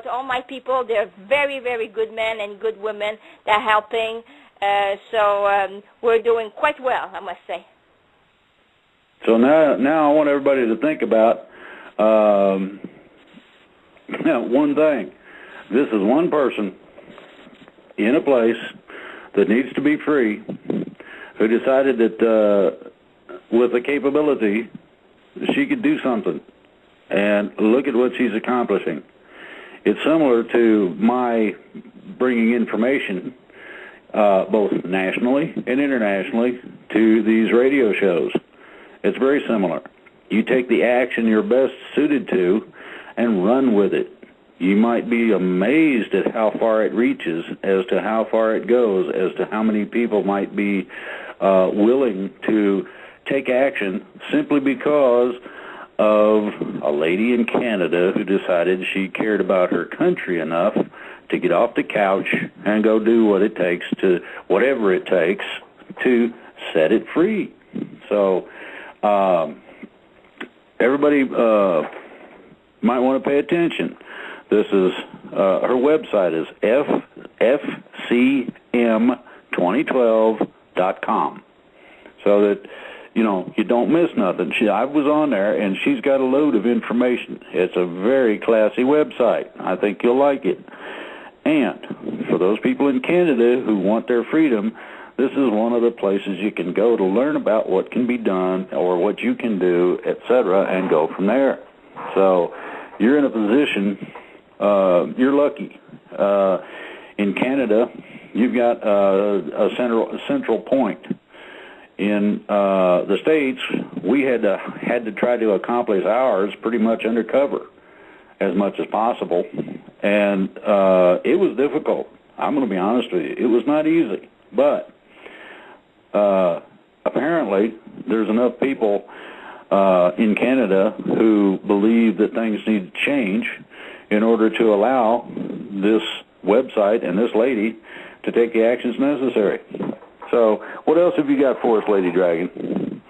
out all my people. They're very, very good men and good women that are helping. So we're doing quite well, I must say. So now I want everybody to think about one thing. This is one person in a place that needs to be free who decided that with the capability she could do something. And look at what she's accomplishing. It's similar to my bringing information both nationally and internationally to these radio shows. It's very similar. You take the action you're best suited to and run with it. You might be amazed at how far it reaches, as to how far it goes, as to how many people might be willing to take action simply because of a lady in Canada who decided she cared about her country enough to get off the couch and go do whatever it takes to set it free. So everybody might want to pay attention. This is her website is fcm2012.com, so that you don't miss nothing. I was on there, and she's got a load of information. It's a very classy website. I think you'll like it. And for those people in Canada who want their freedom, this is one of the places you can go to learn about what can be done or what you can do, etc., and go from there. So you're in a position, you're lucky. In Canada, you've got a central point. In the States, we had to try to accomplish ours pretty much undercover as much as possible, and it was difficult. I'm going to be honest with you. It was not easy, but apparently there's enough people in Canada who believe that things need to change in order to allow this website and this lady to take the actions necessary. So what else have you got for us, Lady Dragon?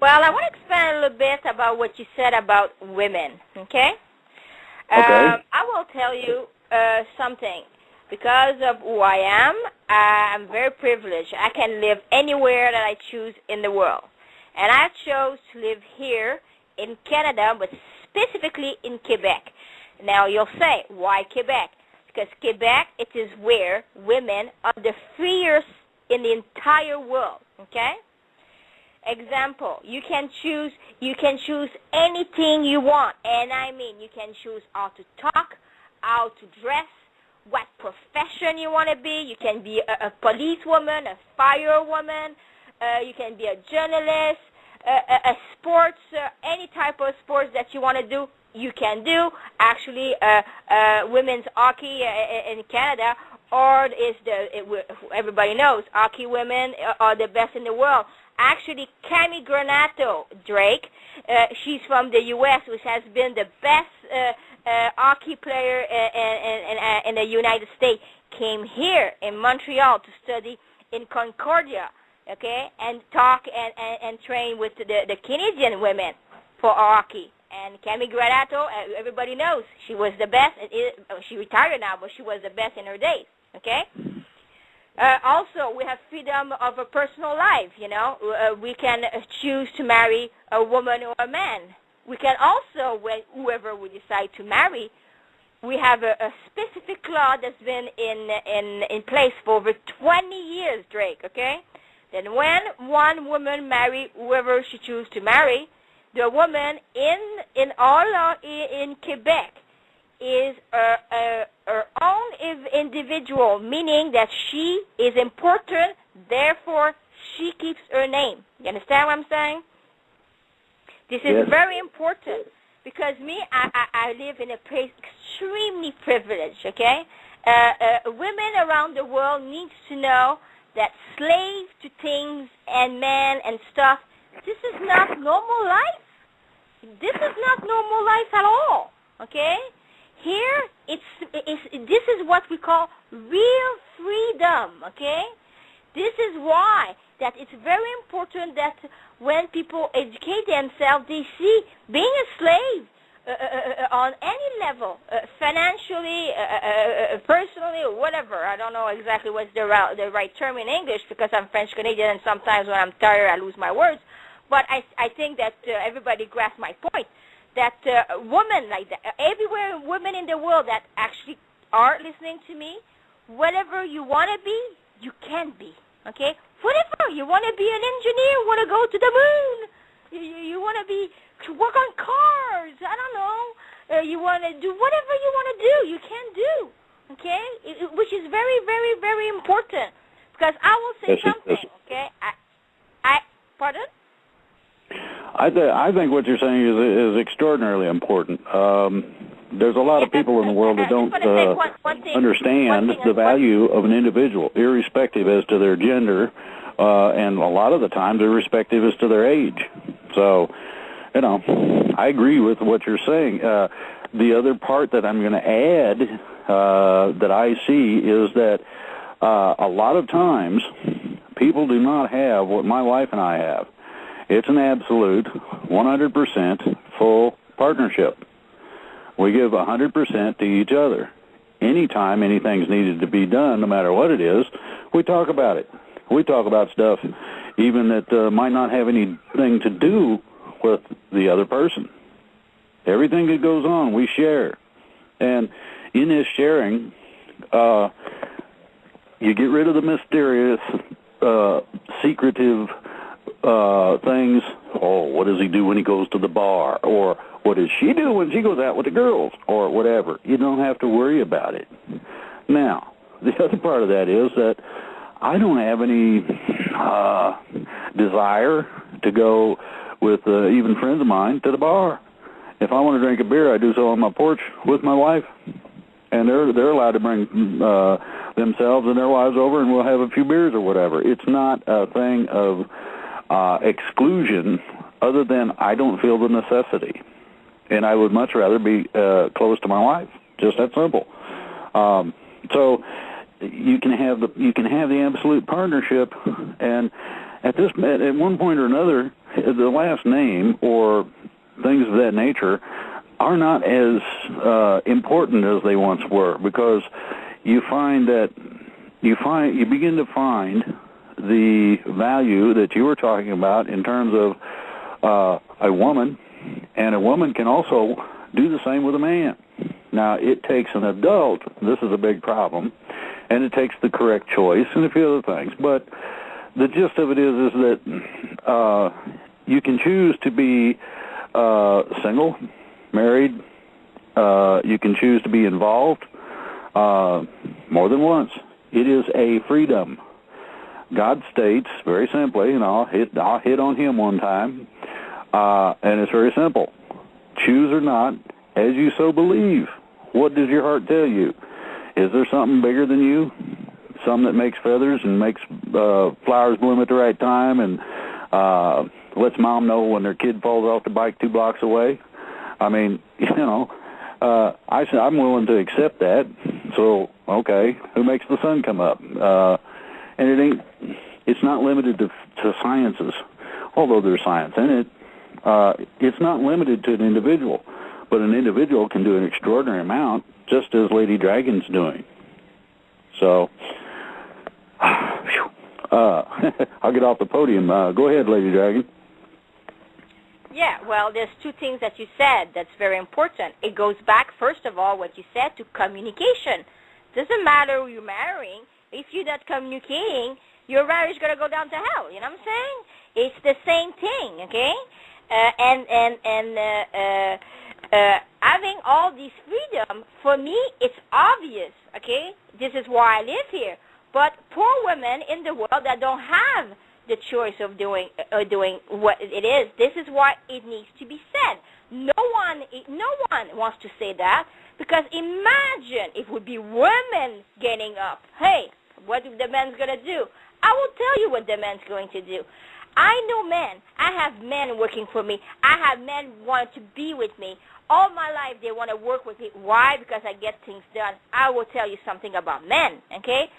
Well, I want to expand a little bit about what you said about women, okay? Okay. I will tell you something. Because of who I am, I'm very privileged. I can live anywhere that I choose in the world. And I chose to live here in Canada, but specifically in Quebec. Now, you'll say, why Quebec? Because Quebec, it is where women are the freest in the entire world, okay? Example, you can choose anything you want, and I mean you can choose how to talk, how to dress, what profession you want to be. You can be a policewoman, a firewoman, you can be a journalist, a sports, any type of sports that you want to do, you can do. Actually, women's hockey in Canada, or everybody knows, hockey women are the best in the world. Actually, Cami Granato, Drake, she's from the U.S., which has been the best hockey player in the United States, came here in Montreal to study in Concordia, okay, and talk and train with the Canadian women for hockey. And Cami Granato, everybody knows, she was the best. She retired now, but she was the best in her days, okay? Also, we have freedom of a personal life, we can choose to marry a woman or a man. We can also, whoever we decide to marry, we have a specific law that's been in place for over 20 years, Drake, okay? Then when one woman marries whoever she chooses to marry, the woman in our law in Quebec is her own individual, meaning that she is important, therefore she keeps her name. You understand what I'm saying? This is very important because I live in a place extremely privileged, okay? Women around the world need to know that slave to things and men and stuff, this is not normal life. This is not normal life at all, okay? Here, this is what we call real freedom, okay? This is why that it's very important that when people educate themselves, they see being a slave on any level, financially, personally, or whatever. I don't know exactly what's the right term in English because I'm French Canadian, and sometimes when I'm tired, I lose my words. But I think that everybody grasps my point. That women like that, everywhere, women in the world that actually are listening to me, whatever you want to be, you can be. Okay, whatever you want to be, an engineer, want to go to the moon. You want to work on cars. I don't know. You want to do whatever you want to do. You can do. Okay, which is very, very, very important. Because I will say something. Okay, pardon. I think what you're saying is extraordinarily important. There's a lot of people in the world that don't understand the value of an individual, irrespective as to their gender, and a lot of the times irrespective as to their age. So, I agree with what you're saying. The other part that I'm going to add that I see is that a lot of times people do not have what my wife and I have. It's an absolute 100% full partnership. We give 100% to each other. Anytime anything's needed to be done, no matter what it is, we talk about it. We talk about stuff even that might not have anything to do with the other person. Everything that goes on, we share. And in this sharing, you get rid of the mysterious, secretive things. Oh, what does he do when he goes to the bar? Or what does she do when she goes out with the girls? Or whatever. You don't have to worry about it. Now, the other part of that is that I don't have any desire to go with even friends of mine to the bar. If I want to drink a beer, I do so on my porch with my wife. And they're allowed to bring themselves and their wives over, and we'll have a few beers or whatever. It's not a thing of exclusion other than I don't feel the necessity. And I would much rather be close to my wife. Just that simple. So you can have the absolute partnership, and at one point or another, the last name or things of that nature are not as important as they once were, because you begin to find the value that you were talking about in terms of a woman, and a woman can also do the same with a man. Now, it takes an adult. This is a big problem, and it takes the correct choice and a few other things. But the gist of it is that you can choose to be single, married. You can choose to be involved more than once. It is a freedom. God states very simply, and I'll hit on him one time, and it's very simple. Choose or not, as you so believe. What does your heart tell you? Is there something bigger than you? Something that makes feathers and makes flowers bloom at the right time and lets mom know when their kid falls off the bike 2 blocks away? I mean, I said I'm willing to accept that. So, okay, who makes the sun come up? And it's not limited to sciences, although there's science in it. It's not limited to an individual, but an individual can do an extraordinary amount, just as Lady Dragon's doing. So, I'll get off the podium. Go ahead, Lady Dragon. Yeah, well, there's 2 things that you said that's very important. It goes back, first of all, what you said, to communication. Doesn't matter who you're marrying. If you're not communicating, your marriage is going to go down to hell. You know what I'm saying? It's the same thing, okay? Having all this freedom, for me, it's obvious, okay? This is why I live here. But poor women in the world that don't have the choice of doing what it is, this is why it needs to be said. No one wants to say that, because imagine if it would be women getting up. Hey, what is the man's going to do? I will tell you what the man's going to do. I know men. I have men working for me. I have men wanting to be with me. All my life they want to work with me. Why? Because I get things done. I will tell you something about men, okay?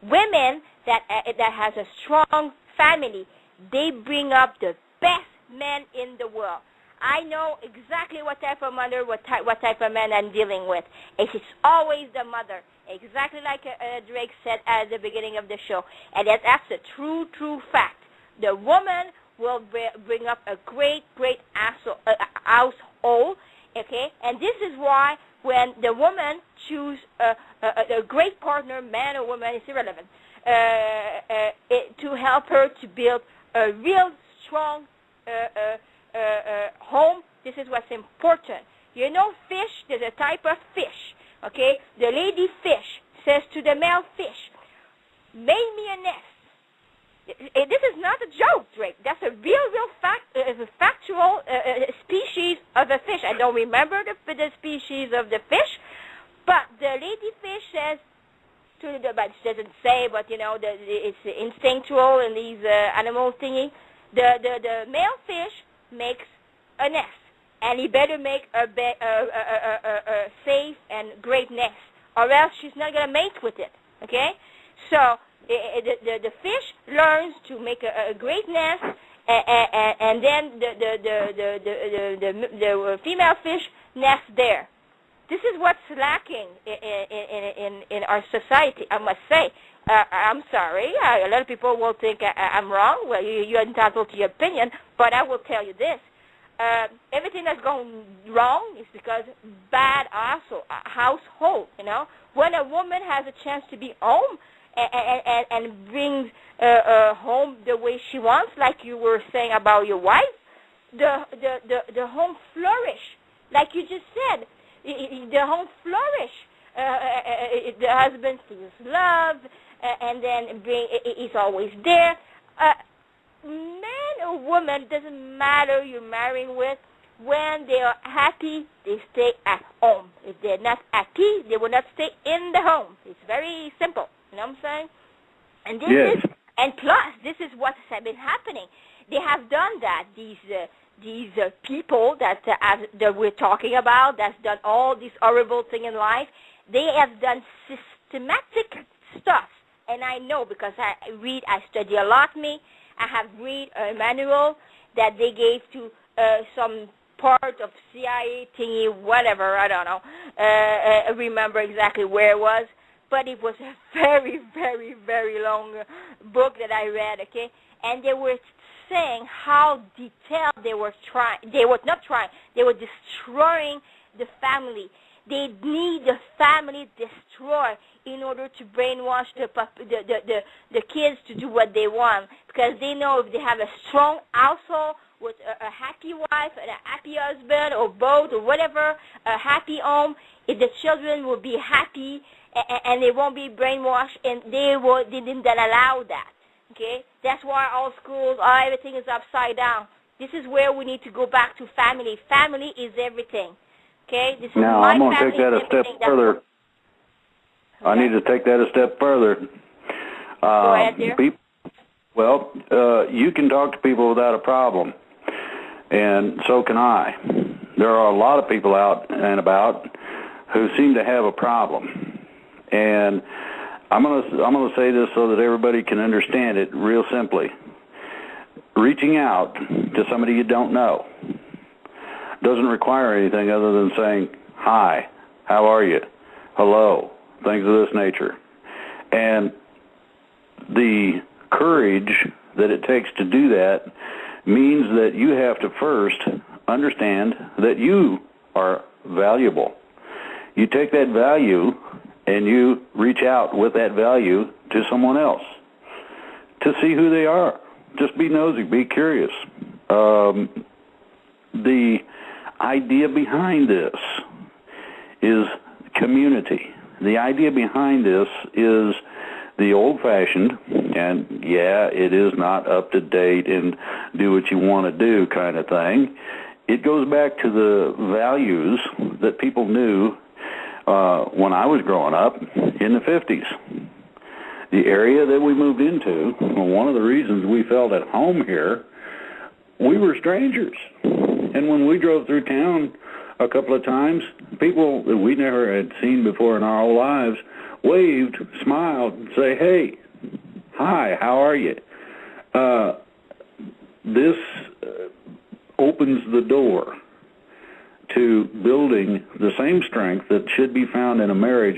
Women that has a strong family, they bring up the best men in the world. I know exactly what type of mother, what type of man I'm dealing with. It's always the mother, exactly like Drake said at the beginning of the show. And that's a true fact. The woman will bring up a great household, okay? And this is why when the woman chooses a great partner, man or woman, it's irrelevant, to help her to build a real strong home, this is what's important. You know, fish, there's a type of fish, okay? The lady fish says to the male fish, make me a nest. This is not a joke, Drake. That's a real fact, a factual species of a fish. I don't remember the species of the fish, but the lady fish says to the, but she doesn't say, but you know, it's instinctual in these animal thingy. The male fish makes a nest, and he better make a safe and great nest, or else she's not gonna mate with it. Okay, so the fish learns to make a great nest, and then the female fish nests there. This is what's lacking in our society, I must say. I'm sorry. A lot of people will think I'm wrong. Well, you're entitled to your opinion, but I will tell you this. Everything that's going wrong is because bad household, you know. When a woman has a chance to be home and brings home the way she wants, like you were saying about your wife, the home flourish. Like you just said, the home flourish. The husband feels love, and then he's always there. Man or woman, doesn't matter you're marrying with, when they are happy, they stay at home. If they're not happy, they will not stay in the home. It's very simple. You know what I'm saying? And this is, and plus, this is what has been happening. They have done that. These people that we're talking about, that's done all these horrible things in life, they have done systematic stuff. And I know because I study a lot, I have read a manual that they gave to some part of CIA thingy, whatever, I don't know. I remember exactly where it was. But it was a very, very, very long book that I read, okay? And they were saying how detailed they were trying. They were not trying. They were destroying the family. They need the family destroyed in order to brainwash the kids to do what they want, because they know if they have a strong household with a happy wife and a happy husband or both or whatever, a happy home, if the children will be happy and they won't be brainwashed, and they didn't allow that. Okay, that's why all schools, everything is upside down. This is where we need to go back to family. Family is everything. Okay, this is now my I'm going to family take that a step further. Okay. I need to take that a step further. Go ahead, dear. You can talk to people without a problem, and so can I. There are a lot of people out and about who seem to have a problem, and I'm gonna say this so that everybody can understand it real simply. Reaching out to somebody you don't know doesn't require anything other than saying, hi, how are you, hello, things of this nature. And the courage that it takes to do that means that you have to first understand that you are valuable. You take that value and you reach out with that value to someone else to see who they are. Just be nosy, be curious. The idea behind this is community. The idea behind this is the old-fashioned, and yeah, it is not up to date and do what you want to do kind of thing. It goes back to the values that people knew when I was growing up in the 50s. The area that we moved into, one of the reasons we felt at home here, we were strangers. And when we drove through town a couple of times, people that we never had seen before in our whole lives waved, smiled, and say, hey, hi, how are you? This opens the door to building the same strength that should be found in a marriage